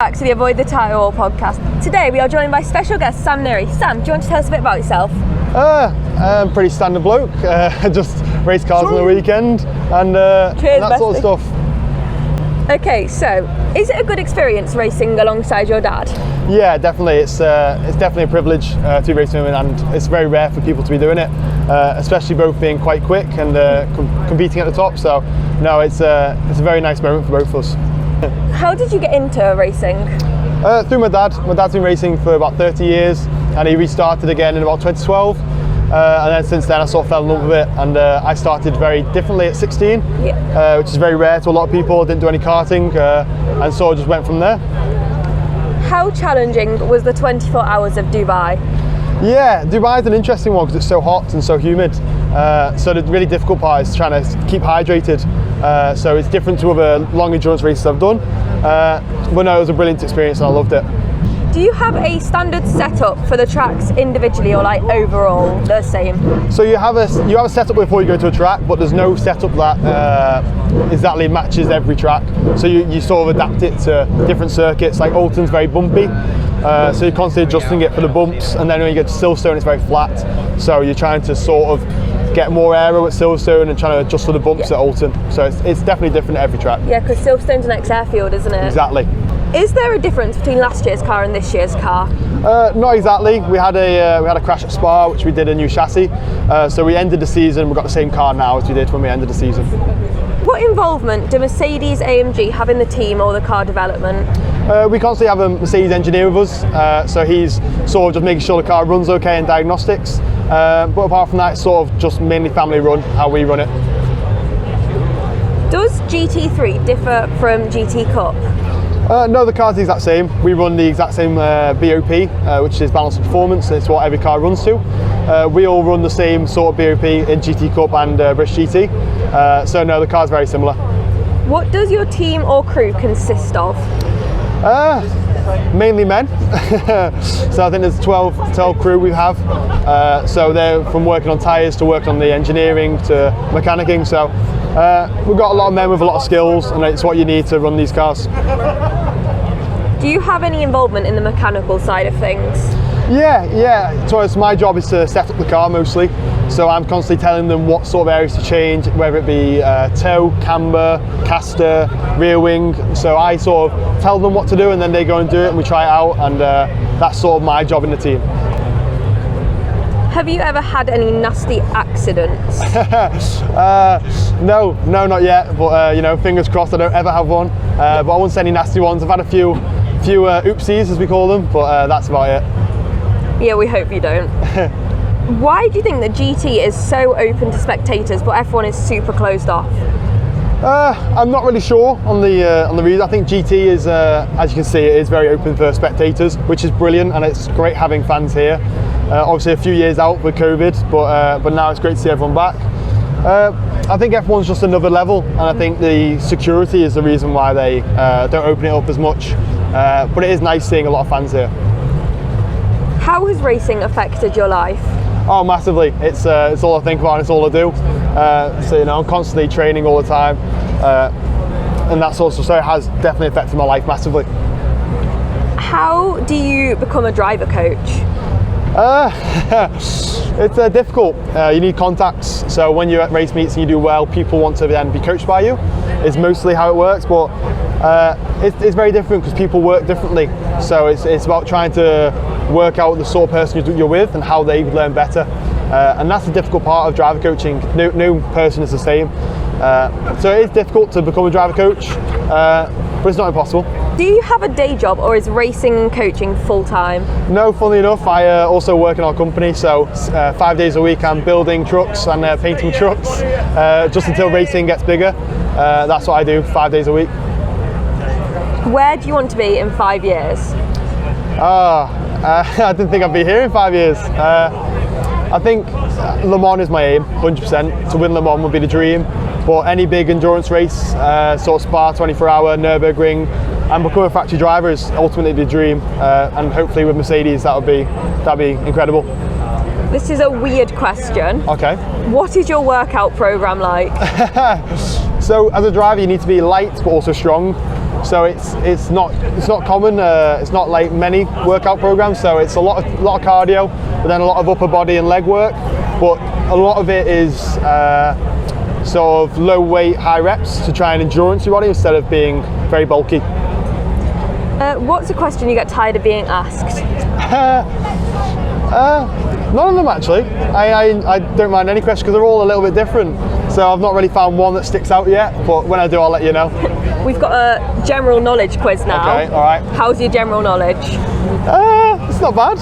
Back to the Avoid the Tyrewall podcast. Today we are joined by special guest Sam Neary. Sam, do you want to tell us a bit about yourself? I'm pretty standard bloke. Just race cars on the weekend and that sort of stuff. Okay, so is it a good experience racing alongside your dad? Yeah, definitely. It's definitely a privilege to be racing with him, and it's very rare for people to be doing it, especially both being quite quick and competing at the top. So, no, it's a very nice moment for both of us. How did you get into racing? Through my dad. My dad's been racing for about 30 years, and he restarted again in about 2012. And then since then I sort of fell in love with it, and I started very differently at 16, which is very rare to a lot of people. I didn't do any karting, and so I just went from there. How challenging was the 24 hours of Dubai? Yeah, Dubai is an interesting one because it's so hot and so humid. So the really difficult part is trying to keep hydrated. So it's different to other long endurance races I've done. But no, it was a brilliant experience and I loved it. Do you have a standard setup for the tracks individually, or like overall the same? So you have a setup before you go to a track, but there's no setup that exactly matches every track. So you sort of adapt it to different circuits. Like Alton's very bumpy, so you're constantly adjusting it for the bumps, and then when you get to Silverstone it's very flat. So you're trying to sort of get more aero at Silverstone and trying to adjust for the bumps at Alton. So it's definitely different at every track. Yeah, because Silverstone's an ex-airfield, isn't it? Exactly. Is there a difference between last year's car and this year's car? Not exactly. We had a crash at Spa, which we did a new chassis. So we ended the season. We've got the same car now as we did when we ended the season. What involvement do Mercedes AMG have in the team or the car development? We constantly have a Mercedes engineer with us, so he's sort of just making sure the car runs okay in diagnostics. But apart from that, it's sort of just mainly family run, how we run it. Does GT3 differ from GT Cup? No, the car's the exact same. We run the exact same BOP, which is balance of performance. It's what every car runs to. We all run the same sort of BOP in GT Cup and British GT. So no, the car's very similar. What does your team or crew consist of? Mainly men. So I think there's 12 crew we have. So they're from working on tyres to working on the engineering to mechanicking. So we've got a lot of men with a lot of skills, and it's what you need to run these cars. Do you have any involvement in the mechanical side of things? Yeah. So my job is to set up the car mostly. So I'm constantly telling them what sort of areas to change, whether it be toe, camber, caster, rear wing. So I sort of tell them what to do, and then they go and do it, and we try it out, and that's sort of my job in the team. Have you ever had any nasty accidents? No, not yet. But fingers crossed I don't ever have one. But I won't say any nasty ones. I've had a few oopsies, as we call them, but that's about it. Yeah, we hope you don't. Why do you think that GT is so open to spectators, but F1 is super closed off? I'm not really sure on the reason. I think GT is, as you can see, it is very open for spectators, which is brilliant, and it's great having fans here. Obviously a few years out with COVID, but now it's great to see everyone back. I think F1's just another level, and I think the security is the reason why they don't open it up as much. But it is nice seeing a lot of fans here. How has racing affected your life? Oh, massively. It's all I think about, and it's all I do. So I'm constantly training all the time, and that sort of stuff. So it has definitely affected my life massively. How do you become a driver coach? It's difficult. You need contacts. So when you're at race meets and you do well, people want to then be coached by you. It's mostly how it works, but it's very different because people work differently. So it's about trying to work out the sort of person you're with and how they learn better. And that's the difficult part of driver coaching. No person is the same. So it is difficult to become a driver coach, but it's not impossible. Do you have a day job, or is racing and coaching full time? No, funnily enough, I also work in our company, so 5 days a week I'm building trucks and painting trucks, just until racing gets bigger. That's what I do 5 days a week. Where do you want to be in 5 years? I didn't think I'd be here in 5 years. I think Le Mans is my aim, 100%. To win Le Mans would be the dream. But any big endurance race, sort of Spa, 24-hour, Nurburgring, and become a factory driver is ultimately the dream. And hopefully with Mercedes, that'd be incredible. This is a weird question. Okay. What is your workout program like? So as a driver, you need to be light but also strong. So it's not common. It's not like many workout programs. So it's a lot of cardio, but then a lot of upper body and leg work. But a lot of it is sort of low weight, high reps to try and endurance your body instead of being very bulky. What's a question you get tired of being asked? None of them actually. I don't mind any question because they're all a little bit different. So I've not really found one that sticks out yet, but when I do, I'll let you know. We've got a general knowledge quiz now. Okay, all right. How's your general knowledge? It's not bad.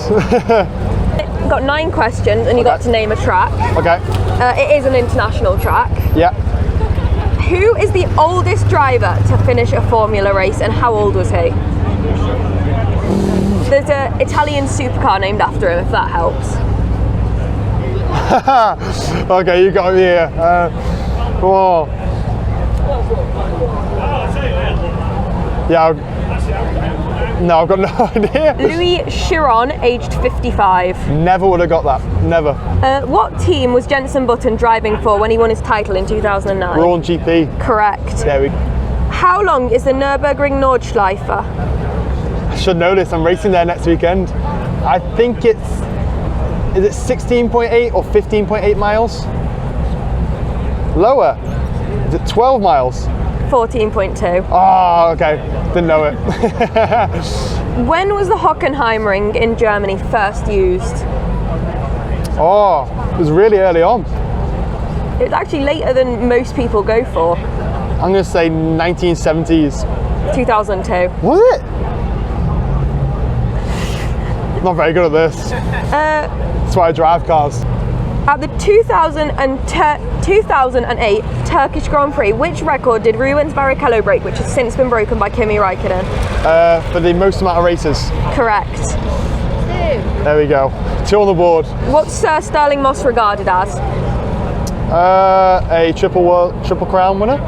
You've got 9 questions and you got to name a track. Okay. It is an international track. Yeah. Who is the oldest driver to finish a Formula race and how old was he? There's an Italian supercar named after him, if that helps. Okay, you got me here. Whoa. Yeah. No, I've got no idea. Louis Chiron, aged 55. Never would have got that. Never. What team was Jenson Button driving for when he won his title in 2009? Braun GP. Correct. There we go. How long is the Nurburgring Nordschleifer? I should know this. I'm racing there next weekend. I think is it 16.8 or 15.8 miles? Lower. Is it 12 miles? 14.2. Oh, okay. Didn't know it. When was the Hockenheimring in Germany first used? Oh, it was really early on. It was actually later than most people go for. I'm going to say 1970s. 2002. Was it? Not very good at this. That's why I drive cars. At the 2008 Turkish Grand Prix, which record did Rubens Barrichello break, which has since been broken by Kimi Räikkönen? For the most amount of races. Correct. There we go. 2 on the board. What's Sir Stirling Moss regarded as? A triple crown winner.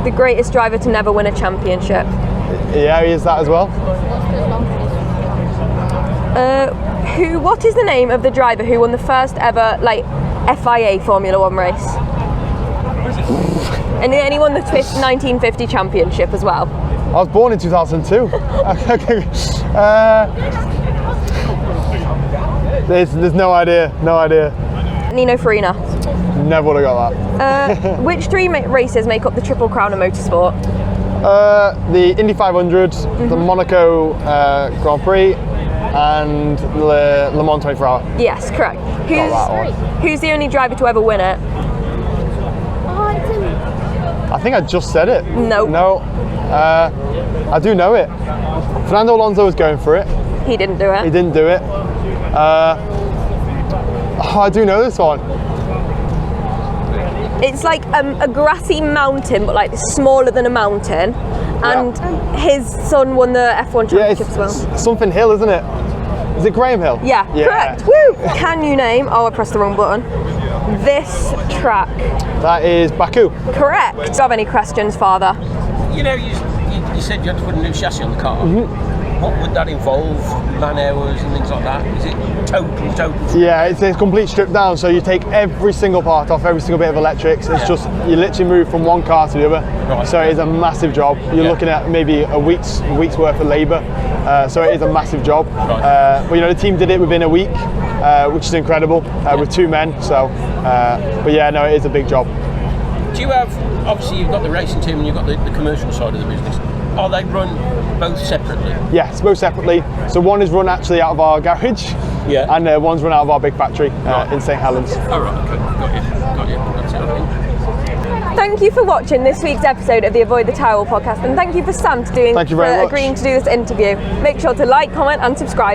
The greatest driver to never win a championship. Yeah, he is that as well. What is the name of the driver who won the first ever FIA Formula 1 race? And he won the 1950 championship as well. I was born in 2002. There's no idea. Nino Farina. Never would have got that. Which 3 races make up the Triple Crown of motorsport? The Indy 500, the Monaco Grand Prix, and the Le Mans 24 Hour. Yes, correct. Who's the only driver to ever win it? I think I just said it. Nope. No. I do know it. Fernando Alonso was going for it. He didn't do it. He didn't do it. I do know this one. It's like a grassy mountain, but like smaller than a mountain. And his son won the F1 championship as well. Something Hill, isn't it? Is it Graham Hill? Yeah, correct. Woo! Can you name? Oh, I pressed the wrong button. This track. That is Baku. Correct. Do you have any questions, Father? You know, you said you had to put a new chassis on the car. What would that involve? Man hours and things like that? Is it total? Yeah, it's a complete strip down. So you take every single part off, every single bit of electrics. It's just, you literally move from one car to the other. Right. So it is a massive job. You're looking at maybe a week's worth of labour. So it is a massive job. Right. But the team did it within a week, which is incredible, with 2 men. So, but yeah, no, it is a big job. Do you have, obviously you've got the racing team and you've got the commercial side of the business. Are they run both separately? Yes, both separately. So one is run actually out of our garage, and one's run out of our big factory in St Helens. All right, okay, got you. That's it, I think. Thank you for watching this week's episode of the Avoid the Tyrewall podcast, and thank you for Sam for agreeing to do this interview. Make sure to like, comment, and subscribe.